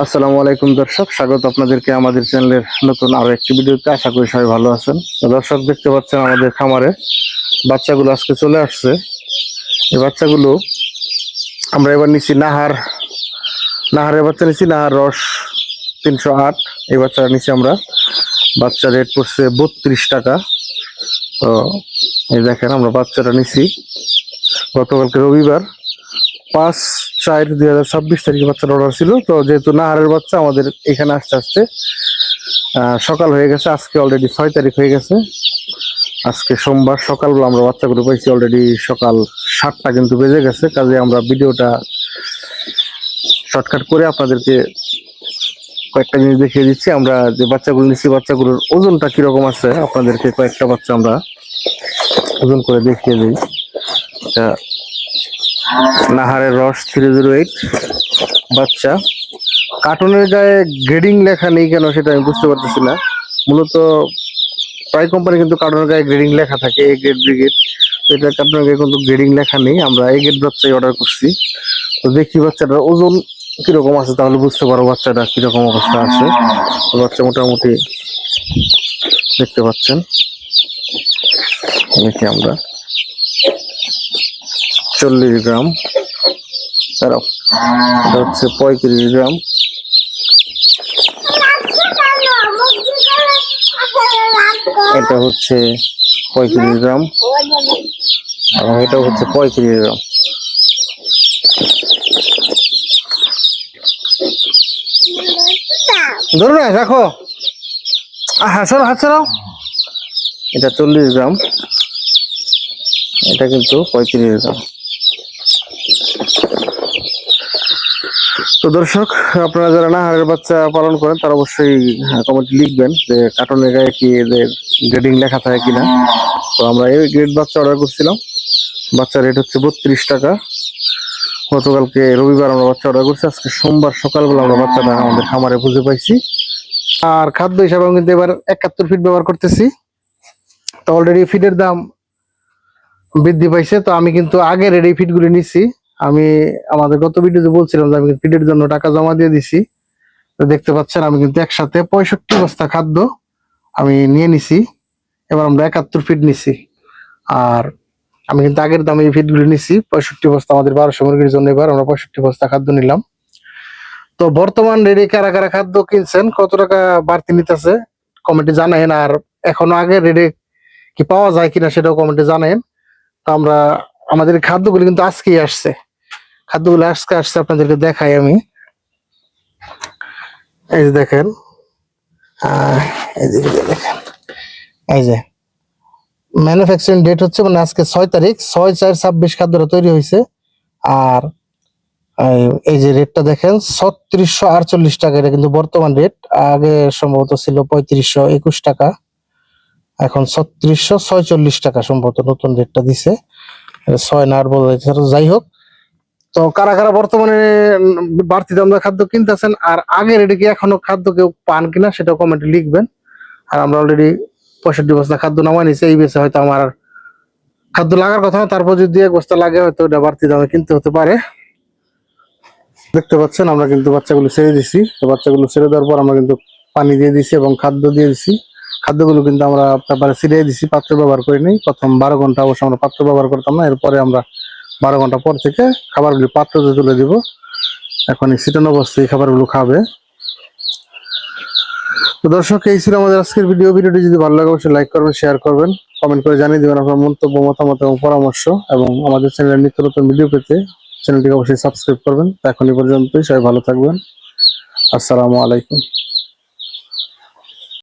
আসসালামু আলাইকুম দর্শক, স্বাগত আপনাদেরকে আমাদের চ্যানেলের নতুন আরো একটি ভিডিওতে। আশা করি সবাই ভালো আছেন। তো দর্শক, দেখতে পাচ্ছেন আমাদের খামারে বাচ্চাগুলো আজকে চলে আসছে। এই বাচ্চাগুলো আমরা এবার নিচ্ছি নাহারের বাচ্চা নিচ্ছি, নাহার রস 308। এই বাচ্চাটা নিচ্ছি আমরা। বাচ্চা রেট পড়ছে 32 টাকা। তো এই দেখেন, আমরা বাচ্চাটা নিচ্ছি গতকালকে রবিবার 5/4/2026 তারিখে বাচ্চার অর্ডার ছিল। তো যেহেতু নাহারের বাচ্চা আমাদের এখানে আসতে আসতে সকাল হয়ে গেছে। আজকে অলরেডি 6 তারিখ হয়ে গেছে। আজকে সোমবার সকালবেলা আমরা বাচ্চাগুলো পাইছি অলরেডি সকাল 7টা কিন্তু বেজে গেছে। কাজে আমরা ভিডিওটা শর্টকাট করে আপনাদেরকে কয়েকটা জিনিস দেখিয়ে দিচ্ছি। আমরা যে বাচ্চাগুলো নিচ্ছি, বাচ্চাগুলোর ওজনটা কিরকম আছে আপনাদেরকে কয়েকটা বাচ্চা আমরা ওজন করে দেখিয়ে দিই। নাহারের রস 308 বাচ্চা। কার্টুনের গায়ে গ্রেডিং লেখা নেই কেন সেটা আমি বুঝতে পারতেছি না। মূলত প্রায় কোম্পানি কিন্তু কার্টুনের গায়ে গ্রেডিং লেখা থাকে, এ গ্রেড, বি গ্রেড। এটা কার্টুনের গায়ে কিন্তু গ্রেডিং লেখা নেই। আমরা এ গ্রেড বাচ্চাই অর্ডার করছি। তো দেখি বাচ্চাটার ওজন কিরকম আছে, তাহলে বুঝতে পারো বাচ্চাটা কিরকম অবস্থা আছে। তো বাচ্চা মোটামুটি দেখতে পাচ্ছেন। দেখি আমরা 40 গ্রাম, তারা এটা হচ্ছে 35 গ্রাম, এটা হচ্ছে 35 গ্রাম, এবং এটা হচ্ছে 35 গ্রাম। ধরো না, রাখো। হ্যাঁ, সরো, হাত সরাও। এটা 40 গ্রাম, এটা কিন্তু 35 গ্রাম। তো দর্শক, আপনারা যারা নাহারের বাচ্চা পালন করেন তারা অবশ্যই কমেন্টে লিখবেন যে কার্টুনের গায়ে কি এদের গ্রেডিং লেখা থাকে কিনা। তো আমরা এই গ্রেড বাচ্চা অর্ডার করছিলাম। বাচ্চা রেট হচ্ছে 32 টাকা। গতকালকে রবিবার আমরা বাচ্চা অর্ডার করছি। আজকে সোমবার সকালবেলা আমরা বাচ্চাটা আমাদের খামারে খুঁজে পাইছি। আর খাদ্য হিসাবে আমি কিন্তু এবার 71 ফিট ব্যবহার করতেছি। তো অলরেডি ফিডের দাম বৃদ্ধি পাইছে। তো আমি কিন্তু আগে রেডি ফিডগুলি নিচ্ছি। আমি আমাদের গত ভিডিওতে বলছিলাম যে আমি ফিডের জন্য টাকা জমা দিয়ে দিছি। তো দেখতে পাচ্ছেন আমি কিন্তু একসাথে 65 বস্তা খাদ্য আমি নিয়ে নিছি। এবার আমরা 71 ফিট নিছি। আর আমি কিন্তু আগের দামে এই ফিডগুলি নিছি 65 বস্তা। আমাদের 1200 মুরগির জন্য এবার আমরা 65 বস্তা খাদ্য নিলাম। তো বর্তমান রেডি কারা কারা খাদ্য কিনছেন, কত টাকা বাড়তি নিতেছে কমেন্টে জানায়েন। আর এখনো আগে রেডি কি পাওয়া যায় কিনা সেটাও কমেন্টে জানায়েন। তো আমরা আমাদের খাদ্যগুলি কিন্তু আজকেই আসছে। খাদ্যগুলো আজকে আসছে, আপনাদেরকে দেখাই আমি। এই যে দেখেন, দেখেন, এই যে ম্যানুফ্যাকচারিং ডেট হচ্ছে মানে আজকে 6 তারিখ, 6/4/26 খাদ্যটা তৈরি হয়েছে। আর এই যে রেটটা দেখেন 3648 টাকা, এটা কিন্তু বর্তমান রেট। আগে সম্ভবত ছিল 3521 টাকা, এখন 3646 টাকা সম্ভবত নতুন রেটটা দিছে। 6 না 8 বলা যাচ্ছে। যাই হোক, তো কারা কারা বর্তমানে বাড়তি দাম খাদ্য কিনতেছেন আর আগের রেটে কি এখনো খাদ্য কেউ পান কিনা সেটাও কমেন্টে লিখবেন। আর আমরা অলরেডি 65 বস্তা খাদ্য নামাই নিছি। এই বেশে হয়তো আমার খাদ্য লাগার কথা না, তারপর যদি 1 বস্তা লাগে হয়তো ওটা বাড়তি দামে কিনতে হতে পারে। দেখতে পাচ্ছেন আমরা কিন্তু বাচ্চাগুলো ছেড়ে দিছি। তো বাচ্চাগুলো ছেড়ে দেওয়ার পর আমরা কিন্তু পানি দিয়ে দিছি এবং খাদ্য দিয়ে দিছি। খাদ্যগুলো কিন্তু আমরা পেপারে ছিটিয়ে দিছি, পাত্র ব্যবহার করিনি। প্রথম 12 ঘন্টা অবশ্য আমরা পাত্র ব্যবহার করতাম না। এরপরে আমরা 12 ঘন্টা পর থেকে খাবারগুলো পাত্রতে তুলে দিব। এখন এই ছিটানো অবস্থায় খাবারগুলো খাবে। তো দর্শক, এই ছিল আমাদের আজকের ভিডিওটি যদি ভালো লাগে অবশ্যই লাইক করবেন, শেয়ার করবেন, কমেন্ট করে জানিয়ে দেবেন আপনার মন্তব্য, মতামত এবং পরামর্শ। এবং আমাদের চ্যানেলের নিত্য নতুন ভিডিও পেতে চ্যানেলটিকে অবশ্যই সাবস্ক্রাইব করবেন। এখন এই পর্যন্তই, সবাই ভালো থাকবেন। আসসালামু আলাইকুম।